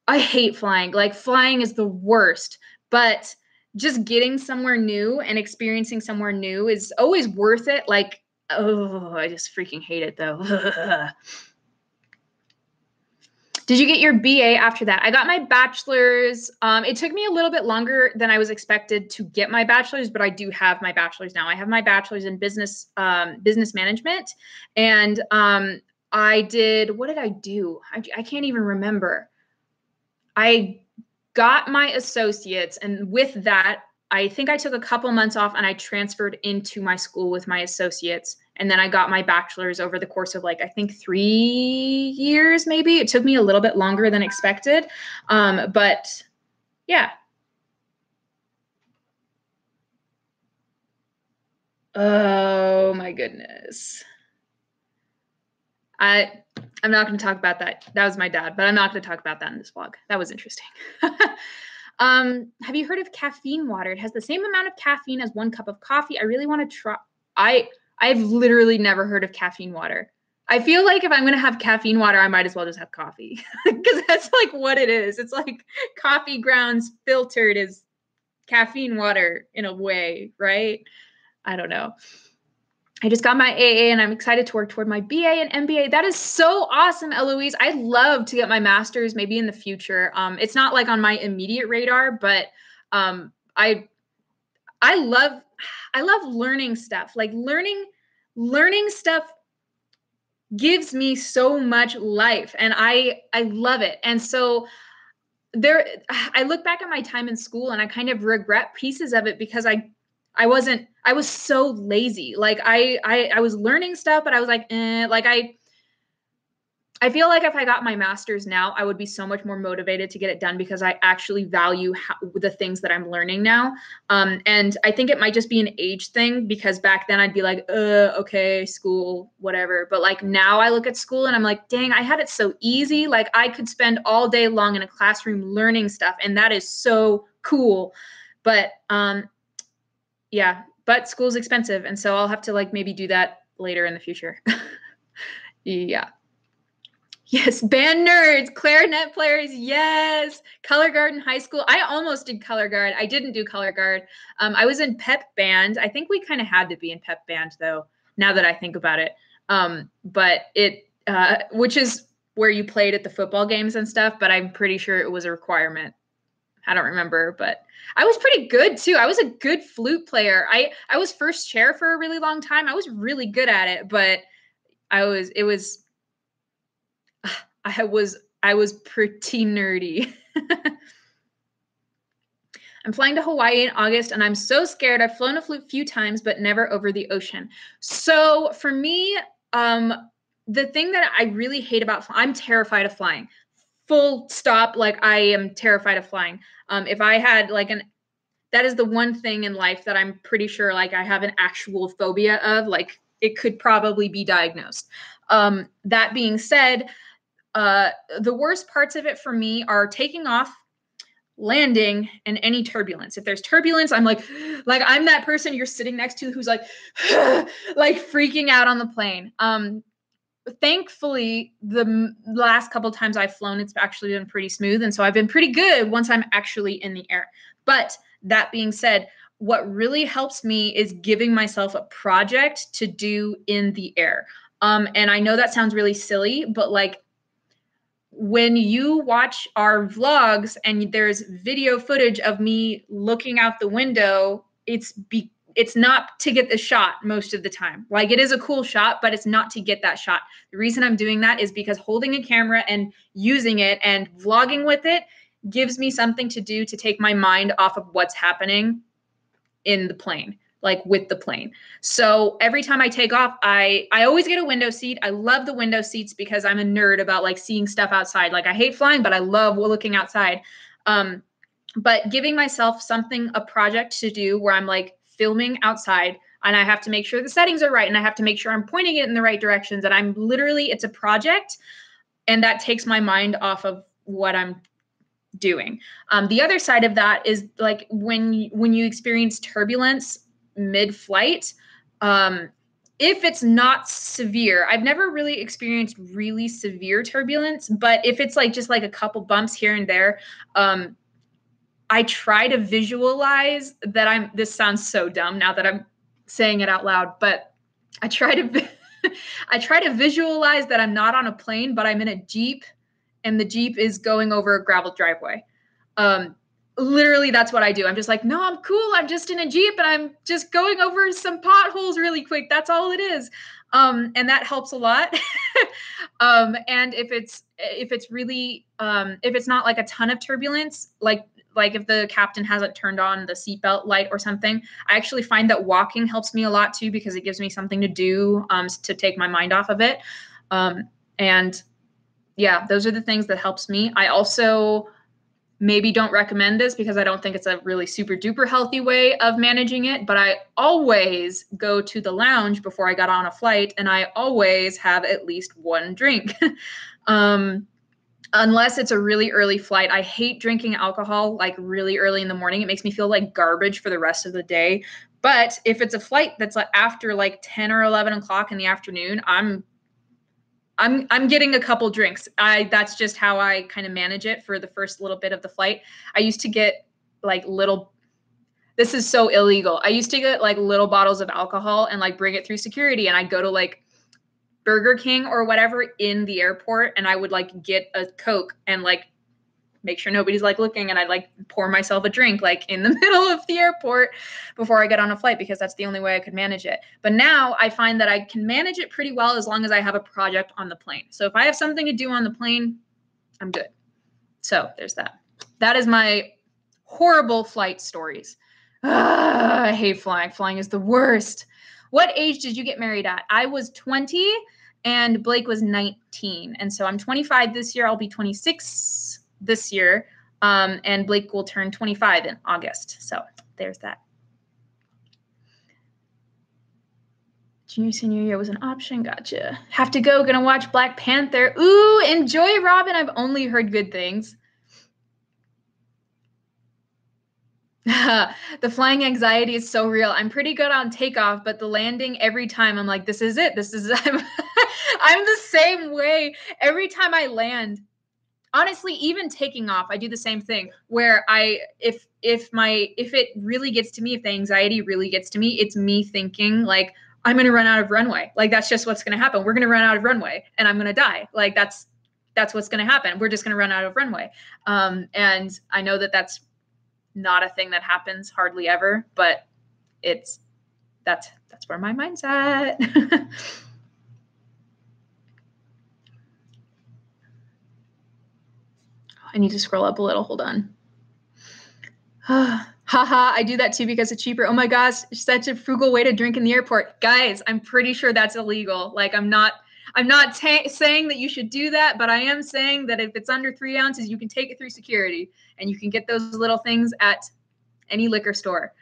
I hate flying. Like, flying is the worst, but just getting somewhere new and experiencing somewhere new is always worth it. Like, oh, I just freaking hate it though. Did you get your BA after that? I got my bachelor's. It took me a little bit longer than I was expected to get my bachelor's, but I do have my bachelor's now. I have my bachelor's in business management, and I did. What did I do? I can't even remember. I got my associates, and with that, I think I took a couple months off and I transferred into my school with my associates. And then I got my bachelor's over the course of, like, I think 3 years, maybe. It took me a little bit longer than expected. But yeah. Oh my goodness. I'm not going to talk about that. That was my dad, but I'm not going to talk about that in this vlog. That was interesting. Have you heard of caffeine water? It has the same amount of caffeine as 1 cup of coffee. I really want to try. I've literally never heard of caffeine water. I feel like if I'm going to have caffeine water, I might as well just have coffee because that's like what it is. It's like coffee grounds filtered as caffeine water in a way, right? I don't know. I just got my AA and I'm excited to work toward my BA and MBA. That is so awesome, Eloise. I'd love to get my master's maybe in the future. It's not like on my immediate radar, but I love learning stuff. Like learning stuff gives me so much life, and I love it. And so I look back at my time in school and I kind of regret pieces of it because I I was so lazy. Like I was learning stuff, but I was like, like I feel like if I got my master's now, I would be so much more motivated to get it done because I actually value the things that I'm learning now. And I think it might just be an age thing because back then I'd be like, okay, school, whatever. But like now I look at school and I'm like, dang, I had it so easy. Like I could spend all day long in a classroom learning stuff. And that is so cool. But yeah, but school's expensive. And so I'll have to like maybe do that later in the future. Yeah. Yes, band nerds, clarinet players, yes. Color guard in high school. I almost did color guard. I didn't do color guard. I was in pep band. I think we kind of had to be in pep band though, now that I think about it. But it, which is where you played at the football games and stuff, but I'm pretty sure it was a requirement. I don't remember, but I was pretty good too. I was a good flute player. I was first chair for a really long time. I was really good at it, but I was pretty nerdy. I'm flying to Hawaii in August and I'm so scared. I've flown a few times, but never over the ocean. So for me, the thing that I really hate about I'm terrified of flying. Full stop. Like I am terrified of flying. If I had like that is the one thing in life that I'm pretty sure like I have an actual phobia of, like it could probably be diagnosed. That being said, the worst parts of it for me are taking off, landing, and any turbulence. If there's turbulence, I'm like I'm that person you're sitting next to who's like like freaking out on the plane. Thankfully, the last couple of times I've flown, it's actually been pretty smooth. And so I've been pretty good once I'm actually in the air. But that being said, what really helps me is giving myself a project to do in the air. And I know that sounds really silly, but like when you watch our vlogs and there's video footage of me looking out the window, it's not to get the shot most of the time. Like it is a cool shot, but it's not to get that shot. The reason I'm doing that is because holding a camera and using it and vlogging with it gives me something to do to take my mind off of what's happening in the plane, like with the plane. So every time I take off, I always get a window seat. I love the window seats because I'm a nerd about like seeing stuff outside. Like I hate flying, but I love looking outside. But giving myself a project to do where I'm like filming outside and I have to make sure the settings are right and I have to make sure I'm pointing it in the right directions. And I'm literally, it's a project and that takes my mind off of what I'm doing. The other side of that is like when you experience turbulence mid-flight, if it's not severe, I've never really experienced really severe turbulence, but if it's like just like a couple bumps here and there, I try to visualize that this sounds so dumb now that I'm saying it out loud, but I try to visualize that I'm not on a plane, but I'm in a Jeep and the Jeep is going over a gravel driveway. Literally that's what I do. I'm just like, no, I'm cool. I'm just in a Jeep and I'm just going over some potholes really quick. That's all it is. And that helps a lot. And if it's really, if it's not like a ton of turbulence, like if the captain hasn't turned on the seatbelt light or something, I actually find that walking helps me a lot too, because it gives me something to do, to take my mind off of it. And yeah, those are the things that helps me. I also maybe don't recommend this because I don't think it's a really super duper healthy way of managing it, but I always go to the lounge before I got on a flight and I always have at least one drink. Unless it's a really early flight. I hate drinking alcohol like really early in the morning. It makes me feel like garbage for the rest of the day. But if it's a flight that's like after like 10 or 11 o'clock in the afternoon, I'm getting a couple drinks. That's just how I kind of manage it for the first little bit of the flight. I used to get like this is so illegal. I used to get like little bottles of alcohol and like bring it through security. And I'd go to like Burger King or whatever in the airport. And I would like get a Coke and like make sure nobody's like looking. And I'd like pour myself a drink like in the middle of the airport before I get on a flight, because that's the only way I could manage it. But now I find that I can manage it pretty well as long as I have a project on the plane. So if I have something to do on the plane, I'm good. So there's that. That is my horrible flight stories. I hate flying. Flying is the worst. What age did you get married at? I was 20 and Blake was 19. And so I'm 25 this year. I'll be 26 this year. And Blake will turn 25 in August. So there's that. Junior, senior year was an option. Gotcha. Have to go. Gonna watch Black Panther. Ooh, enjoy, Robin. I've only heard good things. The flying anxiety is so real. I'm pretty good on takeoff, but the landing every time I'm like, this is it. This is I'm the same way every time I land. Honestly, even taking off, I do the same thing where if it really gets to me, if the anxiety really gets to me, it's me thinking like I'm going to run out of runway. Like that's just what's going to happen. We're going to run out of runway and I'm going to die. Like that's what's going to happen. We're just going to run out of runway. And I know that that's not a thing that happens hardly ever, but that's where my mind's at. I need to scroll up a little. Hold on. Haha, I do that too because it's cheaper. Oh my gosh, such a frugal way to drink in the airport. Guys, I'm pretty sure that's illegal. Like I'm not saying that you should do that, but I am saying that if it's under 3 ounces, you can take it through security and you can get those little things at any liquor store.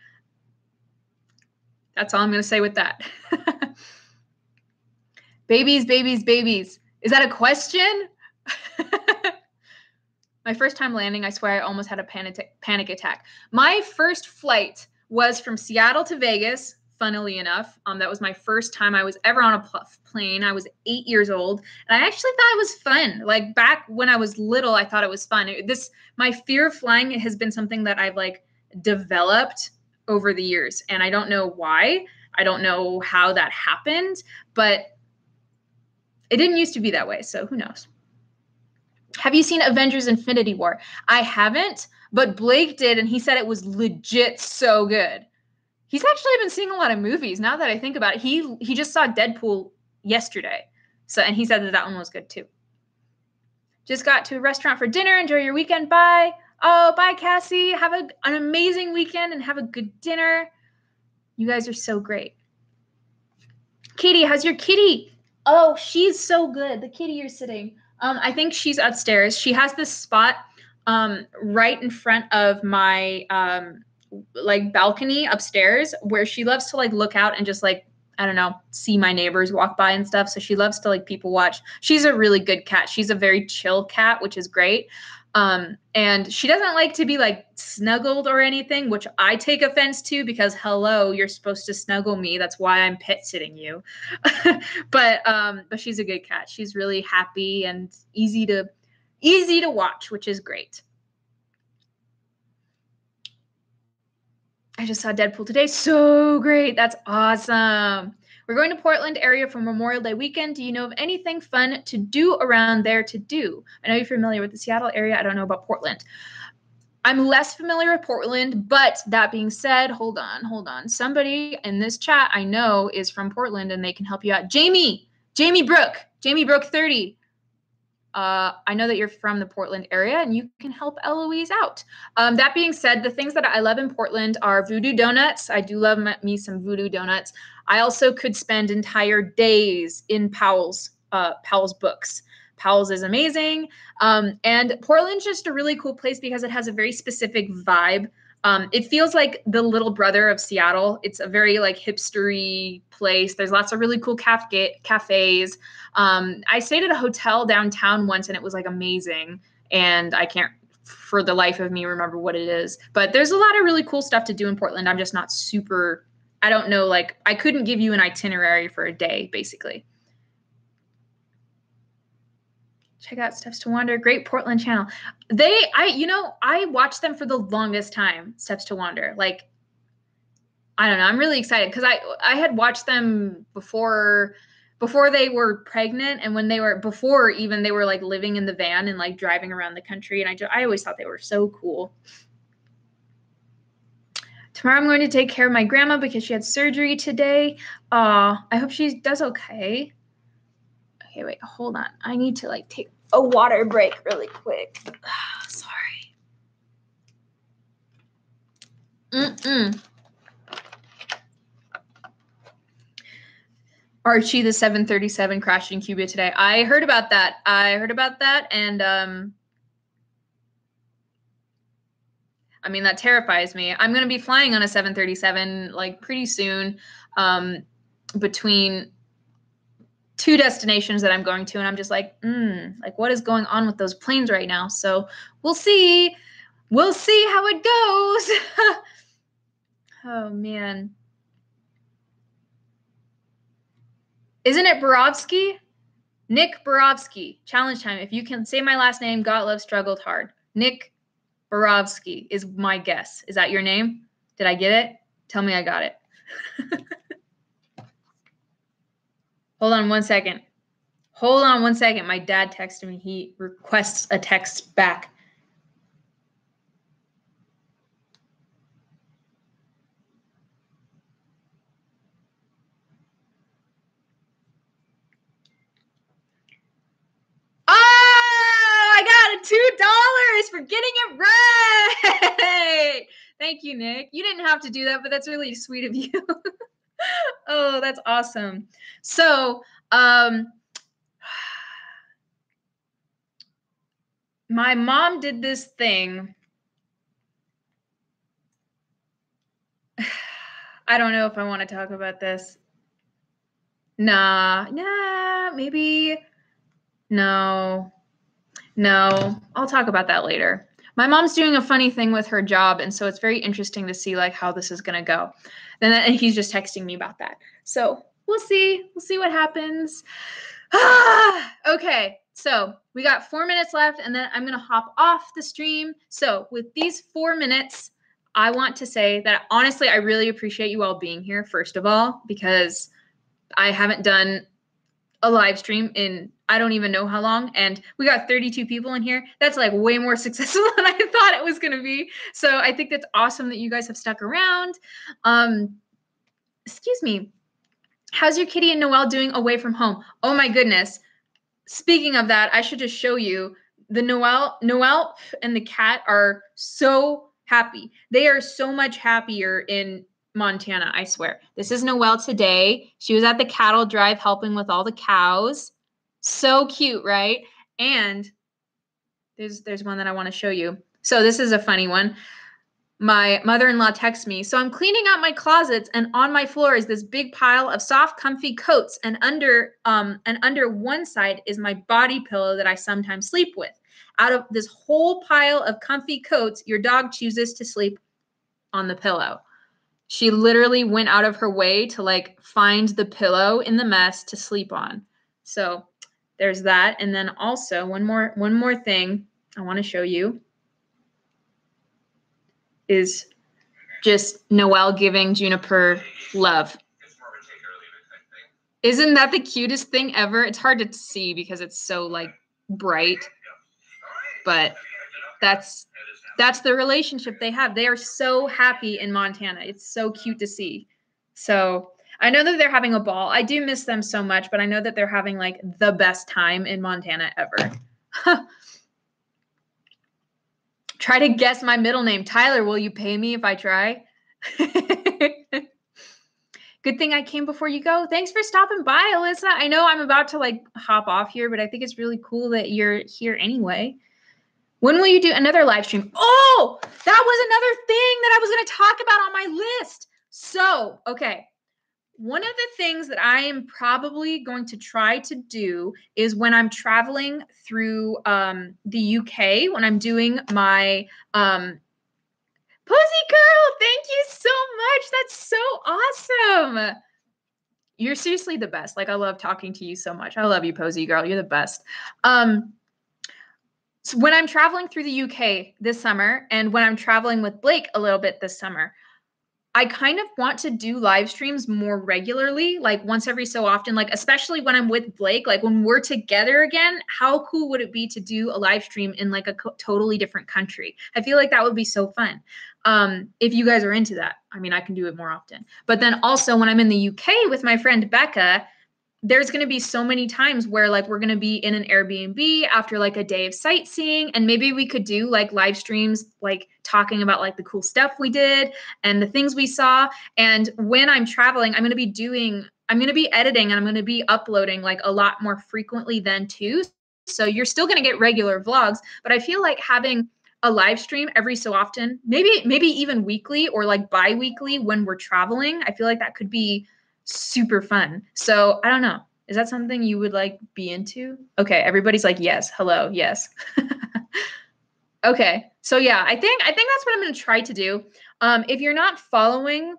That's all I'm going to say with that. Babies, babies, babies. Is that a question? My first time landing, I swear I almost had a panic attack. My first flight was from Seattle to Vegas, funnily enough. That was my first time I was ever on a plane. I was 8 years old, and I actually thought it was fun. Like back when I was little, I thought it was fun. My fear of flying has been something that I've like developed over the years, and I don't know why. I don't know how that happened, but it didn't used to be that way, so who knows? Have you seen Avengers Infinity War? I haven't, but Blake did, and he said it was legit so good. He's actually been seeing a lot of movies now that I think about it. He just saw Deadpool yesterday, and he said that one was good too. Just got to a restaurant for dinner. Enjoy your weekend. Bye. Oh, bye, Cassie. Have an amazing weekend and have a good dinner. You guys are so great. Katie, how's your kitty? Oh, she's so good. The kitty you're sitting. I think she's upstairs. She has this spot right in front of my like balcony upstairs where she loves to like look out and just like, I don't know, see my neighbors walk by and stuff. So she loves to like people watch. She's a really good cat. She's a very chill cat, which is great. And she doesn't like to be like snuggled or anything, which I take offense to because hello, you're supposed to snuggle me. That's why I'm pet sitting you. But she's a good cat. She's really happy and easy to watch, which is great. I just saw Deadpool today. So great. That's awesome. We're going to Portland area for Memorial Day weekend. Do you know of anything fun to do around there to do? I know you're familiar with the Seattle area. I don't know about Portland. I'm less familiar with Portland, but that being said, hold on. Somebody in this chat I know is from Portland and they can help you out. Jamie Brooke 30. I know that you're from the Portland area and you can help Eloise out. That being said, the things that I love in Portland are voodoo donuts. I do love me some voodoo donuts. I also could spend entire days in Powell's books. Powell's is amazing. And Portland's just a really cool place because it has a very specific vibe. It feels like the little brother of Seattle. It's a very like hipstery place. There's lots of really cool cafes. I stayed at a hotel downtown once and it was like amazing. And I can't for the life of me remember what it is. But there's a lot of really cool stuff to do in Portland. I'm just not super, I don't know, like I couldn't give you an itinerary for a day, basically. Check out Steps to Wander. Great Portland channel. I watched them for the longest time, Steps to Wander. Like, I don't know. I'm really excited because I had watched them before they were pregnant and when they were like living in the van and like driving around the country. And I always thought they were so cool. Tomorrow I'm going to take care of my grandma because she had surgery today. I hope she does okay. Okay, wait, hold on. I need to like take a water break really quick. Sorry. Archie the 737 crashed in Cuba today. I heard about that. And I mean, that terrifies me. I'm going to be flying on a 737 like pretty soon, between two destinations that I'm going to, and I'm just like what is going on with those planes right now? So we'll see how it goes. Oh man, isn't it Borovsky? Nick Borovsky. Challenge time. If you can say my last name, got love, struggled hard. Nick Borovsky is my guess. Is that your name? Did I get it? Tell me I got it. Hold on one second. My dad texted me. He requests a text back. Oh, I got $2 for getting it right. Thank you, Nick. You didn't have to do that, but that's really sweet of you. Oh, that's awesome. So, my mom did this thing. I don't know if I want to talk about this. Nah, maybe. No, I'll talk about that later. My mom's doing a funny thing with her job, and so it's very interesting to see like how this is going to go. And he's just texting me about that. So we'll see what happens. Okay, so we got 4 minutes left, and then I'm going to hop off the stream. So with these 4 minutes, I want to say that honestly, I really appreciate you all being here, first of all, because I haven't done a live stream in I don't even know how long, and we got 32 people in here. That's like way more successful than I thought it was going to be. So I think that's awesome that you guys have stuck around. Excuse me. How's your kitty and Noelle doing away from home? Oh my goodness. Speaking of that, I should just show you the Noelle and the cat are so happy. They are so much happier in Montana, I swear. This is Noelle today. She was at the cattle drive helping with all the cows. So cute, right? And there's one that I want to show you. So this is a funny one. My mother-in-law texts me. So I'm cleaning out my closets, and on my floor is this big pile of soft, comfy coats, and under one side is my body pillow that I sometimes sleep with. Out of this whole pile of comfy coats, your dog chooses to sleep on the pillow. She literally went out of her way to like find the pillow in the mess to sleep on. So there's that. And then also one more thing I want to show you is just Noelle giving Juniper love. Isn't that the cutest thing ever? It's hard to see because it's so like bright, but that's the relationship they have. They are so happy in Montana. It's so cute to see. So I know that they're having a ball. I do miss them so much, but I know that they're having like the best time in Montana ever. Try to guess my middle name. Tyler, will you pay me if I try? Good thing I came before you go. Thanks for stopping by, Alyssa. I know I'm about to like hop off here, but I think it's really cool that you're here anyway. When will you do another live stream? Oh, that was another thing that I was going to talk about on my list. So, okay. One of the things that I am probably going to try to do is when I'm traveling through the UK, when I'm doing my Posy Girl, thank you so much. That's so awesome. You're seriously the best. Like, I love talking to you so much. I love you, Posy Girl. You're the best. So when I'm traveling through the UK this summer, and when I'm traveling with Blake a little bit this summer, I kind of want to do live streams more regularly, like once every so often, like especially when I'm with Blake, like when we're together again, how cool would it be to do a live stream in like a totally different country? I feel like that would be so fun. If you guys are into that, I mean, I can do it more often. But then also when I'm in the UK with my friend Becca, there's going to be so many times where like we're going to be in an Airbnb after like a day of sightseeing, and maybe we could do like live streams, like talking about like the cool stuff we did and the things we saw. And when I'm traveling, I'm going to be doing, I'm going to be editing and I'm going to be uploading like a lot more frequently then too. So you're still going to get regular vlogs, but I feel like having a live stream every so often, maybe even weekly or like bi-weekly when we're traveling, I feel like that could be super fun. So I don't know. Is that something you would like be into? Okay, everybody's like, yes, hello, yes. Okay, so yeah, I think that's what I'm going to try to do. If you're not following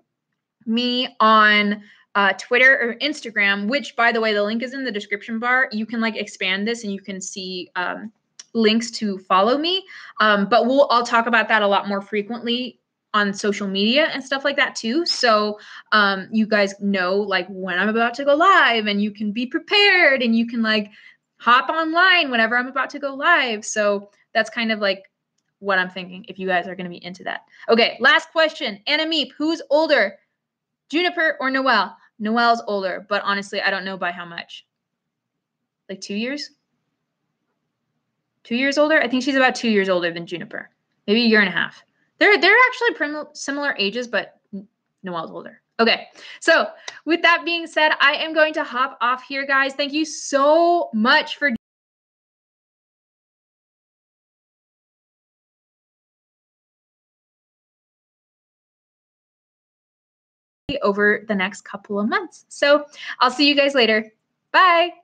me on Twitter or Instagram, which by the way, the link is in the description bar. You can like expand this and you can see links to follow me. But I'll talk about that a lot more frequently on social media and stuff like that too. So you guys know like when I'm about to go live and you can be prepared and you can like hop online whenever I'm about to go live. So that's kind of like what I'm thinking if you guys are going to be into that. Okay, last question. Anna Meep, who's older? Juniper or Noelle? Noelle's older, but honestly, I don't know by how much. Like 2 years? 2 years older? I think she's about 2 years older than Juniper. Maybe a year and a half. They're actually similar ages, but Noelle's older. Okay, so with that being said, I am going to hop off here, guys. Thank you so much for over the next couple of months. So I'll see you guys later. Bye.